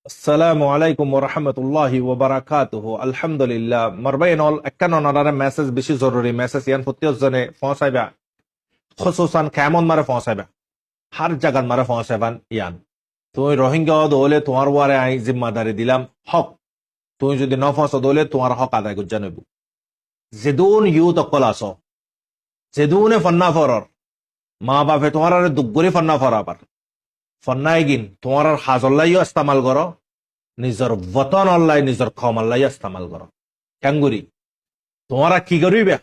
আসসালামু আলাইকুম ওয়া রাহমাতুল্লাহি ওয়া বারাকাতুহু আলহামদুলিল্লাহ মারবাইনল একখান অনারে মেসেজ বেশি জরুরি মেসেজ ইয়ান প্রত্যেকজনে পৌঁছাইবা খুসুসান কেমন মারে পৌঁছাইবা হার জায়গাত মারে পৌঁছাইবান ইয়ান তুই রোহিঙ্গা দলে তোমার ওয়ারে আই জিম্মাদারি দিলাম হক তুই যদি ন পৌঁছ দলে তোমার হক আদায় করতে জানবো যেদুন ইউত অকল আছো যেদুনে ফন্না ফরর মা বাপে তোমার দুগুরি ফন্না ফরাবার ফন্নাই গিন তোমার হাজল্লাইও ইস্তেমাল করো নিজের বতন অল্লাই নিজের খম অল্লাই ইস্তেমাল করো ক্যাঙ্গুরি তোমরা কি করিবে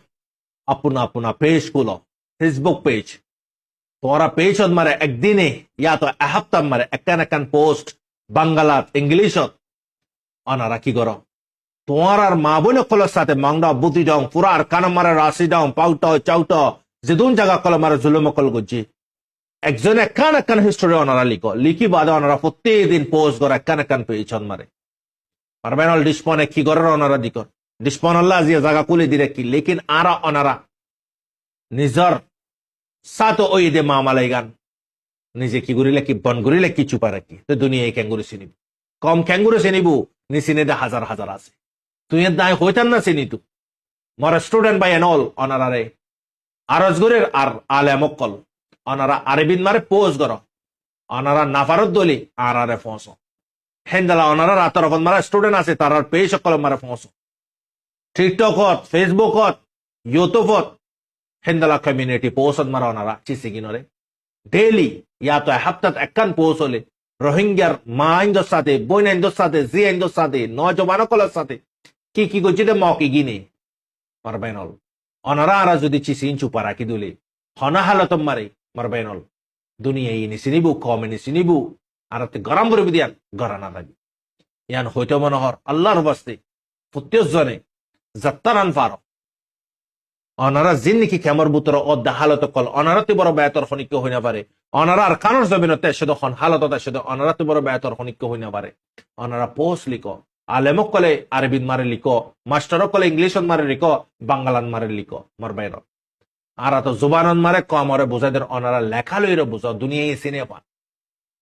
আপনা আপনা পেজ খুলো ফেসবুক পেজ তোমরা পেজ মারে একদিনে ইয়া তো এহাপ্তাহ মারে একখান একখান পোস্ট বাঙ্গালাত ইংলিশত অনারা কি করো তোমার আর মা বোন কলের সাথে মাংডা বুতি যাও পুরা আর কান মারে রাশি যাও পাউট চাউট যেদুন জায়গা কল মারে জুলুম কল করছি একজন একখান একখান হিস্টোরি ওনারা লিখি বাদে ওনারা প্রত্যেকদিন পোস্ট করে একখান একখান পেয়েছন মারে পারবেন ডিসপনে কি করার ওনারা দিকর ডিসপন আল্লাহ আজিয়া জায়গা কুলি দিলে কি লেকিন আর ওনারা নিজর সাত ওই দে মামালাই গান নিজে কি করিলে কি বন করিলে কি চুপা রাখি তো দুনিয়ায় ক্যাঙ্গুরি চিনিব কম ক্যাঙ্গুরি চিনিব নি চিনে দে হাজার হাজার আছে তুই দায় হইতাম না চিনি তু মর স্টুডেন্ট বাই এন অল অনারারে আরজগুরের আর আলেমকল অনারা আরবিন মারে পোজ কর অনারা নাফারত দলি আর আরে ফোঁস হেন্দালা অনারা রাতর মারা স্টুডেন্ট আছে তার পেয়ে সকল মারে ফোঁস টিকটকত ফেসবুকত ইউটিউবত হেন্দালা কমিউনিটি পোস্ট মারা অনারা চিসি কিনরে ডেইলি ইয়া তো হাপ্তাত একখান পোস্ট হলে রোহিঙ্গার মা আইন্দর সাথে বোন আইন্দর সাথে জি আইন্দর সাথে নজবানকলের সাথে কি কি করছি মকি গিনে মারবেনল অনারা আরা যদি চিসি চুপা রাখি দুলি হনা হালত মারে মারবেনল দুনিয়া ইনি চিনিবু কমেনি চিনিবু আর গরম করে দিয়ান গড়া না লাগি ইয়ান হইতে মনোহর আল্লাহর বাস্তে প্রত্যেকজনে যাত্রান পার অনারা জিন নাকি কেমর বুতর অদ্দা হালত কল অনারাতে বড় বেতর খনিক্য হই না পারে অনারা আর কানোর জমিনতে শুধু হালত শুধু অনারাতে বড় বেতর খনিক্য হই না পারে অনারা পোস্ট লিখো আলেমক কলে আরবিন মারে লিখো মাস্টারক কলে ইংলিশত মারে লিখো বাঙ্গালান মারে লিখো মারবেন আর তো জুবানন মারে কমরে বুঝাইদের অনারা লেখা লইরে বুঝো দুনিয়ায় চিনে পান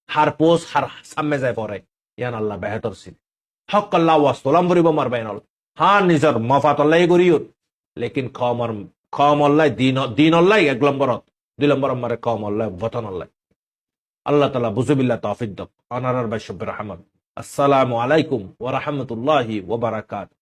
হার পোস্ট হার সামনে যায় পরে ইয়ান আল্লাহ বেহতর চিনে হক আল্লাহ ওয়াস্তলাম বরিব মারবেন হা নিজর মফাত আল্লাহ করিও লেকিন কম অল্লাই দিন অল্লাই এক নম্বরত দুই নম্বর মারে কম অল্লাই বতন অল্লাই আল্লাহ তাআলা বুজুবিল্লাহ তৌফিক দক অনারার বাইশব্বির রহমান আসসালামু আলাইকুম ওয়া রাহমাতুল্লাহি ওয়া বারাকাতুহু